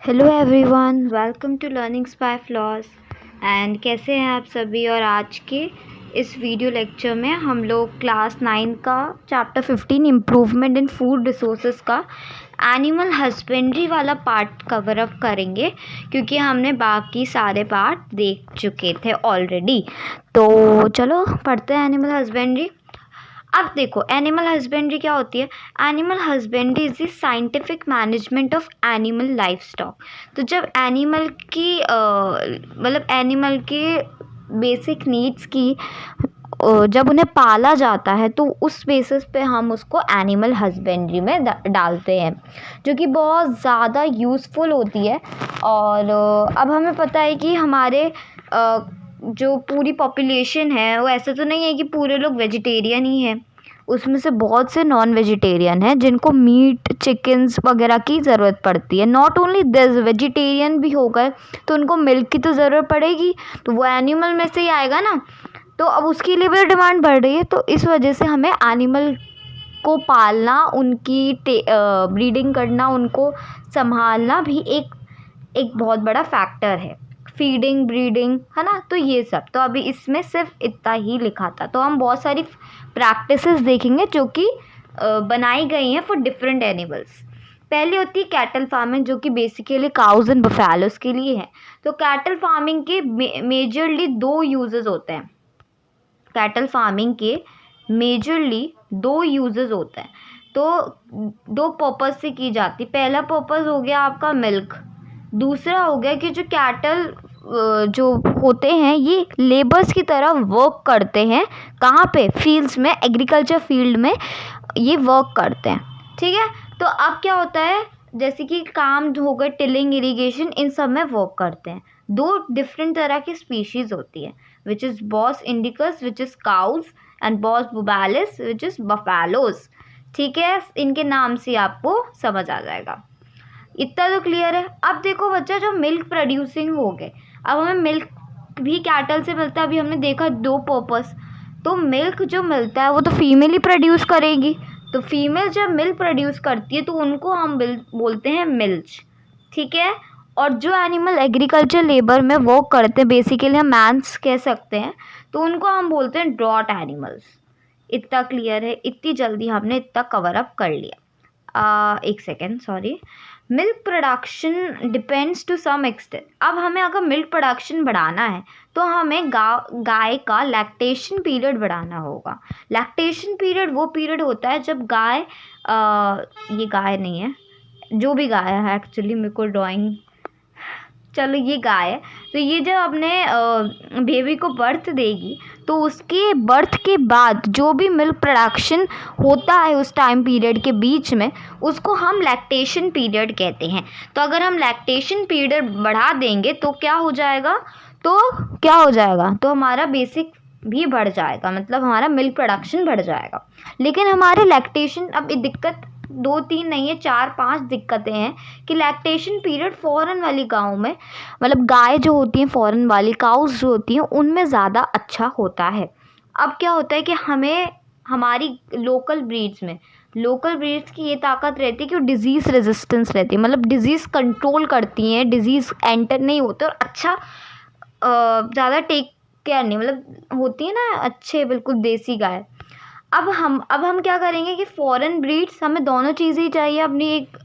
Hello everyone, welcome to learning spy floss. And कैसे हैं आप सभी। और आज के इस वीडियो लेक्चर में हम लोग क्लास 9 का chapter 15 improvement in food resources का एनिमल हस्बेंड्री वाला पार्ट कवर अप करेंगे, क्योंकि हमने बाकी सारे पार्ट देख चुके थे ऑलरेडी। तो चलो पढ़ते हैं एनिमल हस्बेंड्री। अब देखो, एनिमल हस्बेंड्री क्या होती है। Animal husbandry is the scientific management of animal life stock. तो जब एनिमल की एनिमल के बेसिक नीड्स की जब उन्हें पाला जाता है तो उस बेसिस पे हम उसको एनिमल हस्बेंड्री में डालते हैं, जो कि बहुत ज़्यादा यूज़फुल होती है। और अब हमें पता है कि हमारे जो पूरी पॉपुलेशन है वो ऐसा तो नहीं है कि पूरे लोग वेजिटेरियन ही हैं। उसमें से बहुत से नॉन वेजिटेरियन हैं जिनको मीट चिकन्स वगैरह की ज़रूरत पड़ती है। नॉट ओनली दिस, वेजिटेरियन भी हो गए तो उनको मिल्क की तो ज़रूरत पड़ेगी, तो वो एनिमल में से ही आएगा ना। तो अब उसके लिए भी डिमांड बढ़ रही है, तो इस वजह से हमें एनिमल को पालना, उनकी ब्रीडिंग करना, उनको संभालना भी एक बहुत बड़ा फैक्टर है। फीडिंग, ब्रीडिंग, है ना। तो ये सब तो अभी इसमें सिर्फ इतना ही लिखा था। तो हम बहुत सारी प्रैक्टिसेस देखेंगे जो कि बनाई गई हैं फॉर डिफरेंट एनिमल्स। पहली होती है कैटल फार्मिंग, जो कि बेसिकली काउज एंड बफेलोस के लिए है। तो कैटल फार्मिंग के मेजरली दो यूजेस होते हैं। कैटल फार्मिंग के मेजरली दो यूजेस होते हैं। तो दो पर्पस से की जाती। पहला पर्पस हो गया आपका मिल्क, दूसरा हो गया कि जो कैटल जो होते हैं ये लेबर्स की तरह वर्क करते हैं। कहाँ पे? फील्ड्स में, एग्रीकल्चर फील्ड में ये वर्क करते हैं। ठीक है। तो अब क्या होता है, जैसे कि काम हो गए, टिलिंग, इरिगेशन, इन सब में वर्क करते हैं। दो डिफरेंट तरह की स्पीशीज होती है, which is Bos indicus which is cause and boss बुबालिस which is buffaloes. ठीक है, इनके नाम से आपको समझ आ जाएगा। इतना तो क्लियर है। अब देखो बच्चा, जो मिल्क प्रोड्यूसिंग हो गए, अब हमें मिल्क भी कैटल से मिलता है। अभी हमने देखा दो पर्पस। तो मिल्क जो मिलता है वो तो फीमेल ही प्रोड्यूस करेगी। तो फीमेल जब मिल्क प्रोड्यूस करती है तो उनको हम बोलते हैं मिल्च। ठीक है। और जो एनिमल एग्रीकल्चर लेबर में वर्क करते हैं, बेसिकली हम मैंस कह सकते हैं, तो उनको हम बोलते हैं ड्रॉट एनिमल्स। इतना क्लियर है। इतनी जल्दी हमने इतना कवर अप कर लिया। एक second, sorry. Milk production depends to some extent. अब हमें अगर मिल्क प्रोडक्शन बढ़ाना है तो हमें गाय का लैक्टेशन पीरियड बढ़ाना होगा। लैक्टेशन पीरियड वो पीरियड होता है जब गाय, ये गाय नहीं है, जो भी गाय है एक्चुअली, मेरे को ड्राइंग, चलो ये गाय है। तो ये जब अपने बेबी को बर्थ देगी तो उसके बर्थ के बाद जो भी मिल्क प्रोडक्शन होता है उस टाइम पीरियड के बीच में, उसको हम लैक्टेशन पीरियड कहते हैं। तो अगर हम लैक्टेशन पीरियड बढ़ा देंगे तो क्या हो जाएगा, तो हमारा बेसिक भी बढ़ जाएगा, मतलब हमारा मिल्क प्रोडक्शन बढ़ जाएगा। लेकिन हमारे लैक्टेशन, अब दिक्कत 2-3 नहीं है, 4-5 दिक्कतें हैं कि लैक्टेशन पीरियड फॉरेन वाली गाँव में, मतलब गाय जो होती हैं फॉरेन वाली, काउस जो होती हैं, उनमें ज़्यादा अच्छा होता है। अब क्या होता है कि हमें हमारी लोकल ब्रीड्स की ये ताकत रहती है कि वो डिज़ीज़ रेजिस्टेंस रहती है, मतलब डिज़ीज़ कंट्रोल करती हैं, डिज़ीज़ एंटर नहीं होते, और अच्छा ज़्यादा टेक केयर नहीं, मतलब होती है ना अच्छे, बिल्कुल देसी गाय। अब हम क्या करेंगे कि फॉरेन ब्रीड्स, हमें दोनों चीज़ें ही चाहिए अपनी एक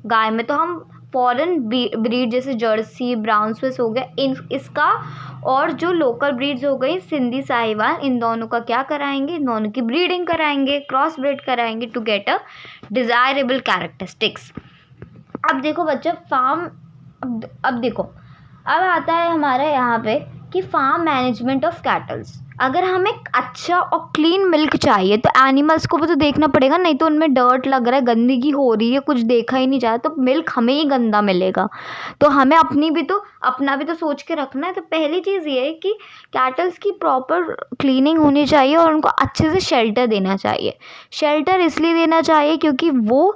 गाय में। तो हम फॉरेन ब्रीड जैसे जर्सी, ब्राउन स्विस हो गया, इसका, और जो लोकल ब्रीड्स हो गई सिंधी, साहिवाल, इन दोनों का क्या कराएंगे, इन दोनों की ब्रीडिंग कराएंगे, क्रॉस ब्रीड कराएंगे to get a desirable characteristics. अब देखो बच्चा, अब देखो, अब आता है हमारे यहाँ पे कि फार्म मैनेजमेंट ऑफ कैटल्स। अगर हमें अच्छा और क्लीन मिल्क चाहिए तो एनिमल्स को भी तो देखना पड़ेगा, नहीं तो उनमें डर्ट लग रहा है, गंदगी हो रही है, कुछ देखा ही नहीं जा रहा, तो मिल्क हमें ही गंदा मिलेगा। तो हमें अपना भी तो सोच के रखना है। तो पहली चीज़ ये है कि कैटल्स की प्रॉपर क्लीनिंग होनी चाहिए और उनको अच्छे से शेल्टर देना चाहिए। शेल्टर इसलिए देना चाहिए क्योंकि वो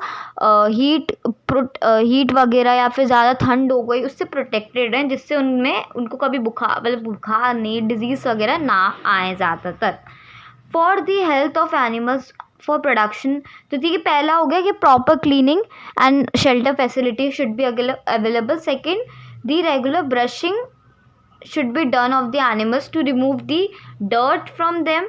हीट वगैरह या फिर ज़्यादा ठंड हो गई उससे प्रोटेक्टेड हैं, जिससे उनको कभी बुखार नहीं, डिजीज़ वगैरह ना आए ज़्यादातर। For the health of animals for production. तो देखिए पहला हो गया कि proper cleaning and shelter facility should be available. Second, the regular brushing should be done of the animals to remove the dirt from them,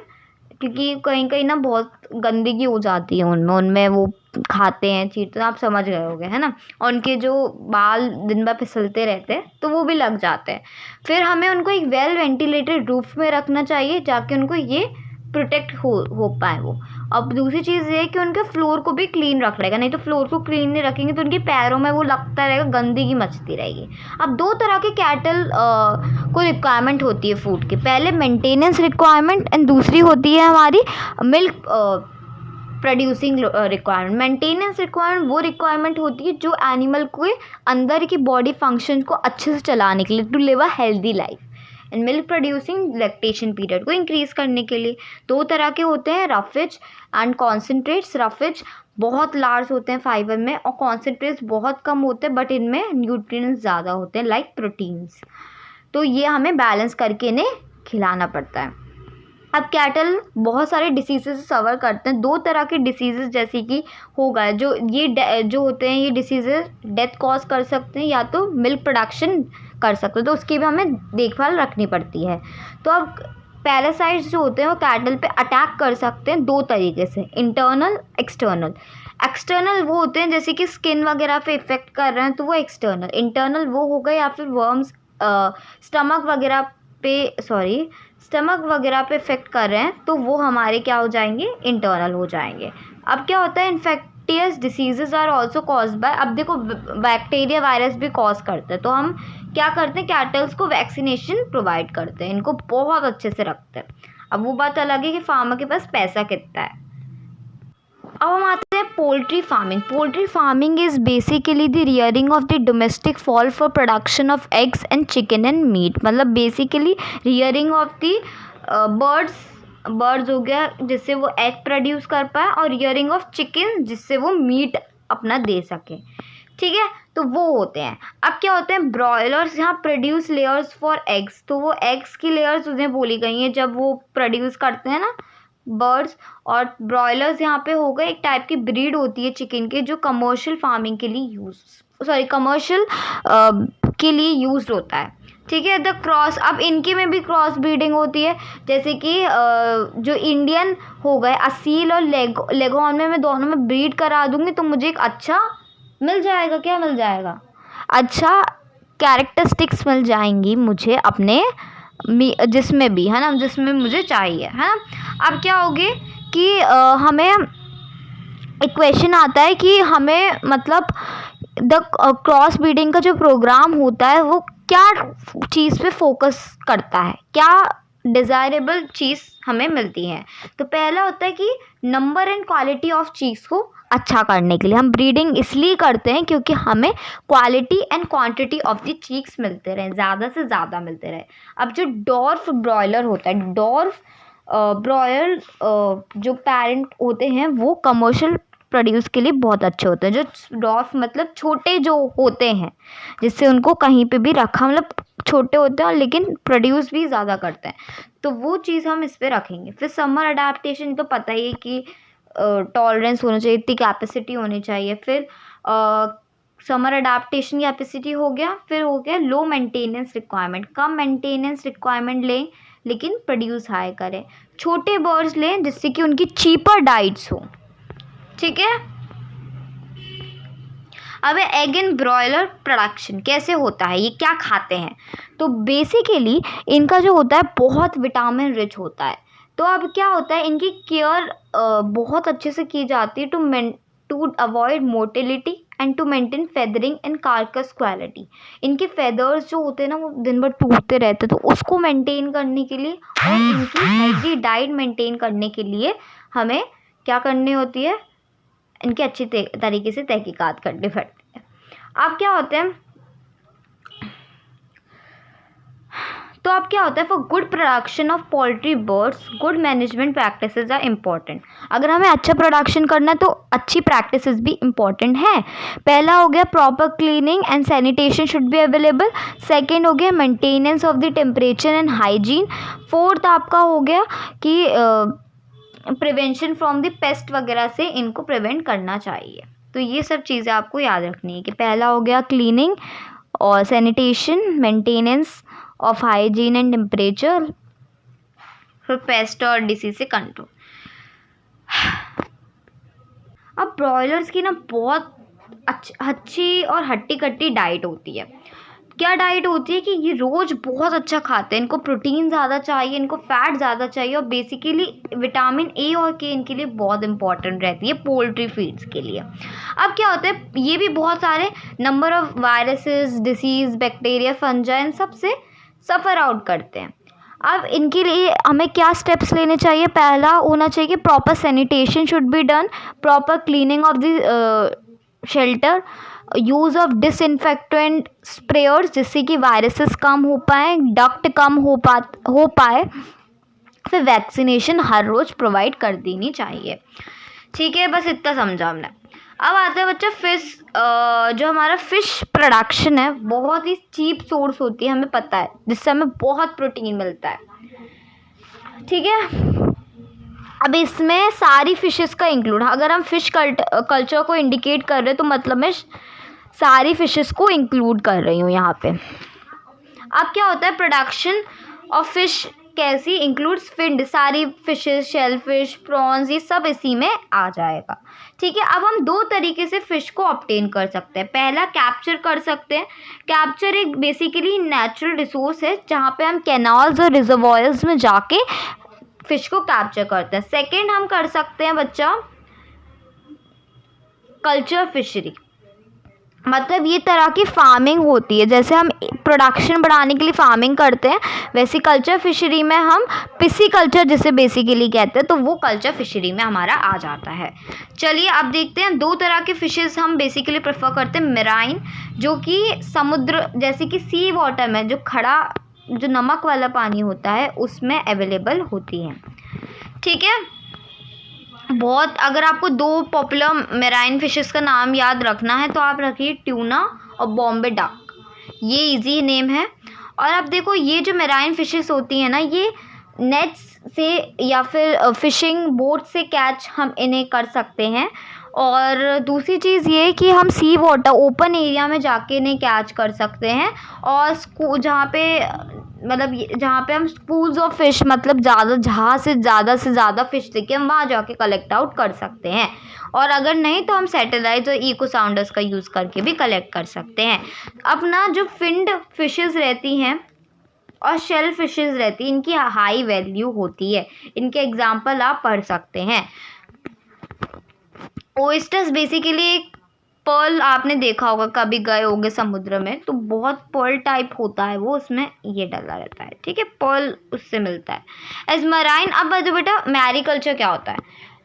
क्योंकि कहीं कहीं ना बहुत गंदगी हो जाती है उनमें वो खाते हैं चीज़, तो आप समझ गए होगे, है ना। और उनके जो बाल दिन भर फिसलते रहते हैं तो वो भी लग जाते हैं। फिर हमें उनको एक वेल वेंटिलेटेड रूफ में रखना चाहिए जाके उनको ये प्रोटेक्ट हो पाए वो। अब दूसरी चीज़ ये है कि उनके फ्लोर को भी क्लीन रख रहेगा, नहीं तो फ्लोर को क्लीन नहीं रखेंगे तो उनके पैरों में वो लगता रहेगा, गंदगी मचती रहेगी। अब दो तरह के कैटल को रिक्वायरमेंट होती है फूड की, पहले मेंटेनेंस रिक्वायरमेंट एंड दूसरी होती है हमारी milk producing requirement. Maintenance requirement वो रिक्वायरमेंट होती है जो एनिमल के अंदर की बॉडी फंक्शन को अच्छे से चलाने के लिए, to live a healthy life. And milk producing lactation period को इंक्रीज़ करने के लिए। दो तरह के होते हैं, रफेज एंड कॉन्सेंट्रेट्स। रफेज बहुत लार्ज होते हैं फाइबर में और कॉन्सेंट्रेट्स बहुत कम होते हैं बट इनमें न्यूट्रिएंट्स ज़्यादा होते हैं लाइक प्रोटीन्स। तो ये हमें बैलेंस करके इन्हें खिलाना पड़ता है। अब कैटल बहुत सारे डिसीज़ेज से सफ़र करते हैं। दो तरह के डिसीज़ेज जैसे कि होगा जो होते हैं, ये डिसीज़ेज डेथ कॉज कर सकते हैं या तो मिल्क प्रोडक्शन कर सकते हैं, तो उसकी भी हमें देखभाल रखनी पड़ती है। तो अब पैरासाइट्स जो होते हैं वो कैटल पे अटैक कर सकते हैं दो तरीके से, इंटरनल एक्सटर्नल। एक्सटर्नल वो होते हैं जैसे कि स्किन वगैरह पे इफ़ेक्ट कर रहे हैं तो वो एक्सटर्नल। इंटरनल वो हो गए या फिर वर्म्स स्टमक वगैरह पे इफ़ेक्ट कर रहे हैं तो वो हमारे क्या हो जाएंगे, इंटरनल हो जाएंगे। अब क्या होता है, infectious diseases are also cause by, अब देखो बैक्टीरिया वायरस भी कॉज करते हैं, तो हम क्या करते हैं, कैटल्स को वैक्सीनेशन प्रोवाइड करते हैं, इनको बहुत अच्छे से रखते हैं। अब वो बात अलग है कि फार्मर के पास पैसा कितना है। अब हम आते हैं poultry farming. Poultry farming is basically the rearing of the domestic fowl for production of eggs and chicken and meat. मतलब basically rearing of the birds हो गया जिससे वो एग प्रोड्यूस कर पाए, और रियरिंग ऑफ चिकन जिससे वो मीट अपना दे सके, ठीक है। तो वो होते हैं। अब क्या होते हैं, ब्रॉयलर्स यहाँ प्रोड्यूस लेयर्स फॉर एग्स, तो वो एग्स की लेयर्स उन्हें बोली गई हैं जब वो प्रोड्यूस करते हैं ना बर्ड्स। और ब्रॉयलर्स यहाँ पे हो गए एक टाइप की ब्रीड होती है चिकन के जो कमर्शियल फार्मिंग के लिए कमर्शियल के लिए यूज होता है, ठीक है। द क्रॉस, अब इनके में भी क्रॉस ब्रीडिंग होती है, जैसे कि जो इंडियन हो गए असील और लेगॉन में मैं दोनों में ब्रीड करा दूंगी तो मुझे एक अच्छा मिल जाएगा, क्या मिल जाएगा, अच्छा कैरेक्टरिस्टिक्स मिल जाएंगी मुझे अपने जिसमें भी, है ना, जिसमें मुझे चाहिए, है ना। अब क्या होगी कि हमें एक क्वेश्चन आता है कि हमें मतलब द क्रॉस ब्रीडिंग का जो प्रोग्राम होता है वो क्या चीज़ पे फोकस करता है, क्या डिज़ायरेबल चीज़ हमें मिलती है। तो पहला होता है कि नंबर एंड क्वालिटी ऑफ चीज़ को अच्छा करने के लिए हम ब्रीडिंग इसलिए करते हैं क्योंकि हमें quality and quantity of the cheeks मिलते रहे, ज़्यादा से ज़्यादा मिलते रहे। अब जो डॉर्फ ब्रॉयलर होता है, डॉर्फ ब्रॉयलर जो पेरेंट होते हैं वो कमर्शियल प्रोड्यूस के लिए बहुत अच्छे होते हैं। जो डॉर्फ मतलब छोटे जो होते हैं जिससे उनको कहीं पे भी रखा, मतलब छोटे होते हैं लेकिन प्रोड्यूस भी ज़्यादा करते हैं, तो वो चीज़ हम इस पर रखेंगे। फिर समर अडेप्टेशन तो पता ही है कि टॉलरेंस होना चाहिए, इतनी कैपेसिटी होनी चाहिए। फिर समर अडेप्टेशन कैपेसिटी हो गया। फिर हो गया लो मेंटेनेंस रिक्वायरमेंट, कम मेंटेनेंस रिक्वायरमेंट लें लेकिन प्रोड्यूस हाई करें। छोटे बर्ड्स लें जिससे कि उनकी चीपर डाइट्स हो, ठीक है। अब एग एंड ब्रॉयलर प्रोडक्शन कैसे होता है, ये क्या खाते हैं, तो बेसिकली इनका जो होता है बहुत विटामिन रिच होता है। तो अब क्या होता है, इनकी केयर बहुत अच्छे से की जाती है to avoid mortality and to maintain feathering and carcass quality. इनके फेदर्स जो होते हैं ना वो दिन भर टूटते रहते हैं, तो उसको मेंटेन करने के लिए और इनकी हेल्दी डाइट मेंटेन करने के लिए हमें क्या करनी होती है, इनकी अच्छी तरीके से तहकीकात करनी पड़ती है। अब क्या होते हैं, तो अब क्या होता है, for good production of poultry birds good management practices are important. अगर हमें अच्छा प्रोडक्शन करना है तो अच्छी प्रैक्टिसेस भी इम्पॉर्टेंट है। पहला हो गया proper cleaning and sanitation should be available. Second हो गया maintenance of the temperature and hygiene. Fourth आपका हो गया कि प्रिवेंशन फ्रॉम द पेस्ट वगैरह से इनको प्रिवेंट करना चाहिए। तो ये सब चीज़ें आपको याद रखनी है कि पहला हो गया क्लीनिंग और sanitation, maintenance of hygiene and temperature, फिर पेस्ट और डिसीज से कंट्रोल। अब ब्रॉयलर्स की ना बहुत अच्छी और हट्टी कट्टी डाइट होती है। क्या डाइट होती है कि ये रोज़ बहुत अच्छा खाते हैं, इनको प्रोटीन ज़्यादा चाहिए, इनको फैट ज़्यादा चाहिए और बेसिकली विटामिन ए और के इनके लिए बहुत इंपॉर्टेंट रहती है पोल्ट्री फीड्स के लिए। अब क्या होता है, ये भी बहुत सारे number of viruses, diseases, bacteria, fungi इन सब से सफ़र आउट करते हैं। अब इनके लिए हमें क्या स्टेप्स लेने चाहिए? पहला होना चाहिए कि proper sanitation should be done, proper cleaning of the shelter, use of disinfectant sprayers जिससे कि वायरसेस कम हो पाए, डक्ट कम हो पाए, फिर वैक्सीनेशन हर रोज़ प्रोवाइड कर देनी चाहिए। ठीक है, बस इतना समझा हमने। अब आता है बच्चा फिश। जो हमारा फ़िश प्रोडक्शन है बहुत ही चीप सोर्स होती है, हमें पता है, जिससे हमें बहुत प्रोटीन मिलता है। ठीक है, अब इसमें सारी फिशेस का इंक्लूड, अगर हम फिश कल्चर को इंडिकेट कर रहे हैं तो मतलब मैं सारी फिशेस को इंक्लूड कर रही हूँ यहाँ पे। अब क्या होता है, प्रोडक्शन ऑफ फिश कैसी इंक्लूड्स फिड, सारी फिशेस, शेल फिश, प्रॉन्स, ये सब इसी में आ जाएगा। ठीक है, अब हम दो तरीके से फ़िश को ऑब्टेन कर सकते हैं। पहला कैप्चर कर सकते हैं। कैप्चर एक बेसिकली नेचुरल रिसोर्स है जहाँ पे हम कैनाल्स और रिजर्वॉयर्स में जाके फ़िश को कैप्चर करते हैं। सेकेंड हम कर सकते हैं बच्चा कल्चर फिशरी, मतलब ये तरह की फार्मिंग होती है। जैसे हम प्रोडक्शन बढ़ाने के लिए फार्मिंग करते हैं, वैसे कल्चर फिशरी में हम पिसी कल्चर जिसे बेसिकली कहते हैं, तो वो कल्चर फिशरी में हमारा आ जाता है। चलिए अब देखते हैं, दो तरह के फिशेस हम बेसिकली प्रेफर करते हैं। मेराइन, जो कि समुद्र जैसे कि सी वाटर में जो नमक वाला पानी होता है उसमें अवेलेबल होती हैं। ठीक है, बहुत, अगर आपको दो पॉपुलर मेराइन फिशेस का नाम याद रखना है तो आप रखिए ट्यूना और बॉम्बे डक, ये इजी नेम है। और अब देखो, ये जो मेराइन फिशेस होती हैं ना, ये नेट्स से या फिर फिशिंग बोट से कैच हम इन्हें कर सकते हैं। और दूसरी चीज़ ये कि हम सी वाटर ओपन एरिया में जाके इन्हें कैच कर सकते हैं, और जहाँ पे हम स्कूल्स ऑफ फिश, मतलब जहाँ से ज़्यादा फिश दिखे हम वहाँ जाके कलेक्ट आउट कर सकते हैं। और अगर नहीं तो हम सैटेलाइट और इको साउंडर्स का यूज़ करके भी कलेक्ट कर सकते हैं। अपना जो फिन्ड फिशेस रहती हैं और शेल फिशेस रहती हैं, इनकी हाई वैल्यू होती है। इनके एग्जाम्पल आप पढ़ सकते हैं। ओयस्टर्स बेसिकली एक पर्ल, आपने देखा होगा, कभी गए होंगे समुद्र में तो बहुत पर्ल टाइप होता है वो, उसमें ये डला रहता है। ठीक है, पर्ल उससे मिलता है। As marine. अब बेटा मैरीकल्चर क्या होता है?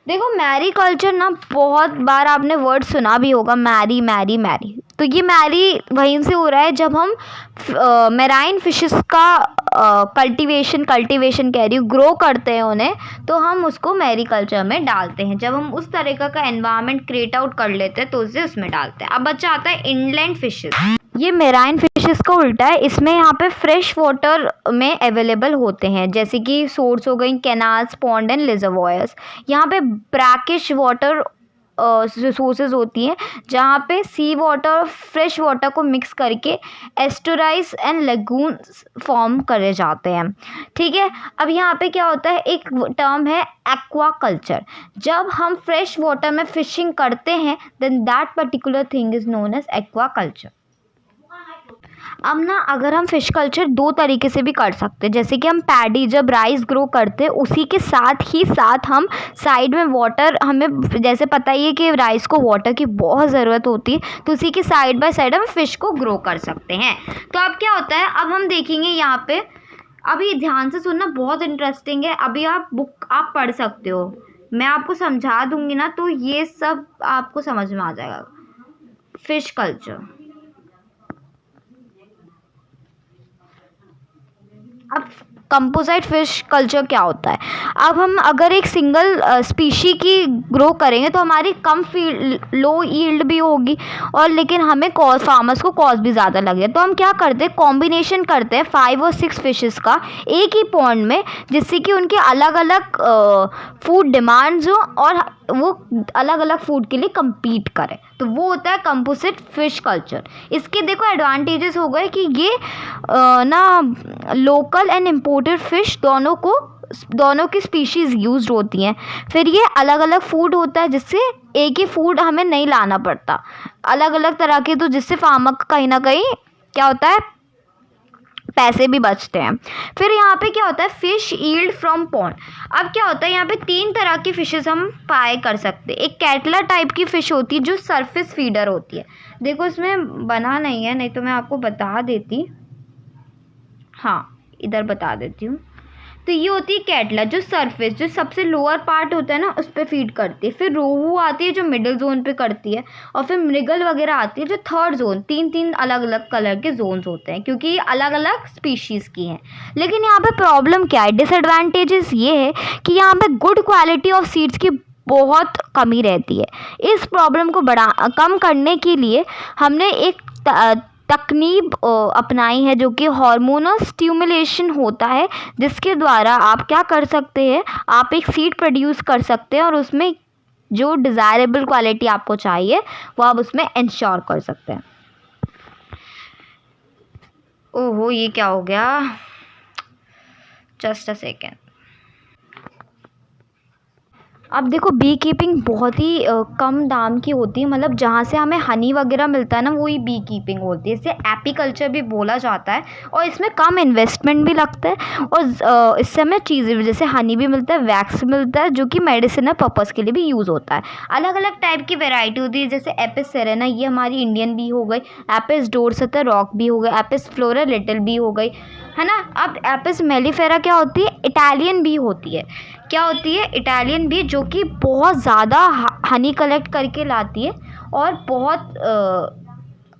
देखो, मैरीकल्चर ना बहुत बार आपने वर्ड सुना भी होगा, मैरी मैरी मैरी। तो ये मैरी वहीं से हो रहा है जब हम मेराइन फिशेस का कल्टीवेशन कह रही हूँ, ग्रो करते हैं उन्हें, तो हम उसको मैरीकल्चर में डालते हैं। जब हम उस तरीक़ा का एनवायरनमेंट क्रिएट आउट कर लेते हैं तो उसे उसमें डालते हैं। अब बच्चा आता है इनलैंड फिशेस। ये मेराइन फिशेस का उल्टा है। इसमें यहाँ पे फ्रेश वाटर में अवेलेबल होते हैं, जैसे कि सोर्स हो गई कैनाल्स, पॉन्ड एंड रिजर्वॉयर्स। यहाँ पे ब्रैकिश वाटर रिसोर्सेज होती हैं जहाँ पे सी वाटर और फ्रेश वाटर को मिक्स करके एस्टुराइज एंड लेगून्स फॉर्म करे जाते हैं। ठीक है, अब यहाँ पे क्या होता है, एक टर्म है एक्वा कल्चर। जब हम फ्रेश वाटर में फिशिंग करते हैं then that particular thing is known as aquaculture. अब ना, अगर हम फिश कल्चर दो तरीके से भी कर सकते हैं, जैसे कि हम पैडी जब राइस ग्रो करते हैं उसी के साथ हम साइड में वाटर, हमें जैसे पता ही है कि राइस को वाटर की बहुत ज़रूरत होती है, तो उसी के साइड बाय साइड हम फिश को ग्रो कर सकते हैं। तो अब क्या होता है, अब हम देखेंगे यहाँ पे, अभी ध्यान से सुनना, बहुत इंटरेस्टिंग है। अभी आप बुक आप पढ़ सकते हो, मैं आपको समझा दूंगी ना तो ये सब आपको समझ में आ जाएगा। फिश कल्चर, अब कंपोजिट फिश कल्चर क्या होता है। अब हम अगर एक सिंगल स्पीशी की ग्रो करेंगे तो हमारी कम लो यील्ड भी होगी और लेकिन हमें फार्मर्स को कॉस्ट भी ज़्यादा लगे। तो हम क्या करते हैं, कॉम्बिनेशन करते हैं 5 और 6 फिशेस का एक ही पॉन्ड में, जिससे कि उनके अलग अलग फूड डिमांड्स हो और वो अलग अलग फूड के लिए compete करें। तो वो होता है कंपोजिट फिश कल्चर। इसके देखो एडवांटेजेस हो गए कि ये ना लोकल एंड इम्पोर्टेड फिश दोनों की स्पीशीज़ यूज्ड होती हैं। फिर ये अलग अलग फूड होता है, जिससे एक ही फूड हमें नहीं लाना पड़ता, अलग अलग तरह के, तो जिससे फार्मर का कहीं ना कहीं क्या होता है, पैसे भी बचते हैं। फिर यहाँ पे क्या होता है, फिश यील्ड फ्रॉम पॉन्ड। अब क्या होता है, यहाँ पे 3 तरह की फिशेस हम पाए कर सकते हैं। एक कैटला टाइप की फ़िश होती है जो सरफेस फीडर होती है। देखो इसमें बना नहीं है, नहीं तो मैं आपको बता देती, हाँ इधर बता देती हूँ। तो ये होती है कैटला, जो सरफेस, जो सबसे लोअर पार्ट होता है ना, उस पर फीड करती है। फिर रोहू आती है जो मिडिल जोन पे करती है, और फिर मृगल वगैरह आती है जो थर्ड जोन। 3 अलग अलग कलर के जोन्स होते हैं, क्योंकि ये अलग अलग स्पीशीज़ की हैं। लेकिन यहाँ पे प्रॉब्लम क्या है, डिसएडवांटेजेस ये है कि यहाँ पे गुड क्वालिटी ऑफ सीड्स की बहुत कमी रहती है। इस प्रॉब्लम को कम करने के लिए हमने एक तकनीक अपनाई है, जो कि हार्मोनल स्टिमुलेशन होता है, जिसके द्वारा आप क्या कर सकते हैं, आप एक सीड प्रोड्यूस कर सकते हैं और उसमें जो डिज़ायरेबल क्वालिटी आपको चाहिए वो आप उसमें इंश्योर कर सकते हैं। ओहो ये क्या हो गया, जस्ट अ सेकेंड। अब देखो बी कीपिंग बहुत ही कम दाम की होती है, मतलब जहाँ से हमें हनी वगैरह मिलता है ना, वही बी कीपिंग होती है। इसे एपीकल्चर भी बोला जाता है, और इसमें कम इन्वेस्टमेंट भी लगता है, और इससे हमें चीज़ें जैसे हनी भी मिलता है, वैक्स मिलता है, जो कि मेडिसिनल पर्पज़ के लिए भी यूज़ होता है। अलग अलग टाइप की वेराइटी होती है, जैसे एपिस सेरेना, ये हमारी इंडियन बी हो गई, एपिस डोरसेटा रॉक बी हो गई, एपिस फ्लोरा लिटिल बी हो गई, है ना। अब एपिस मेलिफेरा क्या होती है, इटालियन बी होती है। क्या होती है, इटालियन बी, जो कि बहुत ज़्यादा हनी कलेक्ट करके लाती है और बहुत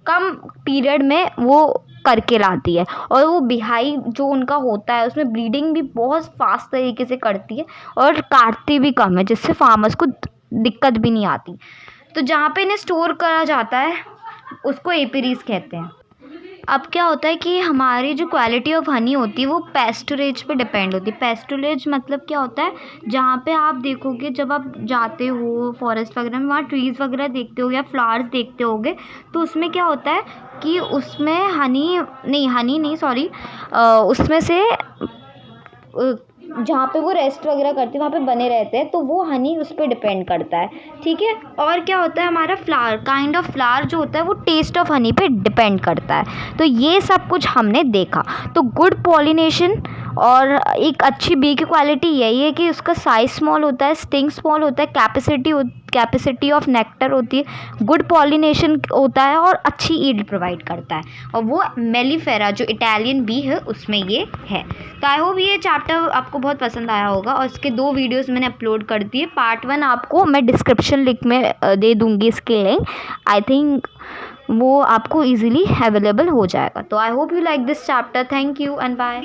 कम पीरियड में वो करके लाती है, और वो बिहाई जो उनका होता है उसमें ब्रीडिंग भी बहुत फास्ट तरीके से करती है और काटती भी कम है, जिससे फार्मर्स को दिक्कत भी नहीं आती। तो जहाँ पे इन्हें स्टोर करा जाता है उसको एपीरीज कहते हैं। अब क्या होता है कि हमारी जो क्वालिटी ऑफ हनी होती है वो पैस्टुरेज पे डिपेंड होती है। पैस्टुरेज मतलब क्या होता है, जहाँ पे आप देखोगे जब आप जाते हो फॉरेस्ट वगैरह में, वहाँ ट्रीज़ वगैरह देखते हो या फ्लावर्स देखते होगे, तो उसमें क्या होता है कि उसमें हनी नहीं सॉरी, उसमें से जहाँ पे वो रेस्ट वगैरह करते हैं वहाँ पे बने रहते हैं, तो वो हनी उस पर डिपेंड करता है, ठीक है। और क्या होता है, हमारा फ्लावर, काइंड ऑफ फ्लावर जो होता है वो टेस्ट ऑफ हनी पे डिपेंड करता है। तो ये सब कुछ हमने देखा। तो गुड पॉलिनेशन और एक अच्छी बी की क्वालिटी यही है कि उसका साइज स्मॉल होता है, स्टिंग स्मॉल होता है, कैपेसिटी ऑफ नेक्टर होती है, गुड पॉलिनेशन होता है और अच्छी ईल्ड प्रोवाइड करता है, और वो मेलिफेरा जो इटालियन बी है उसमें ये है। तो आई होप ये चैप्टर आपको बहुत पसंद आया होगा, और इसके 2 वीडियोस मैंने अपलोड कर दिए। पार्ट 1 आपको मैं डिस्क्रिप्शन लिंक में दे दूँगी इसके लिंक, आई थिंक वो आपको ईजिली अवेलेबल हो जाएगा। तो I hope you like this chapter, thank you and bye.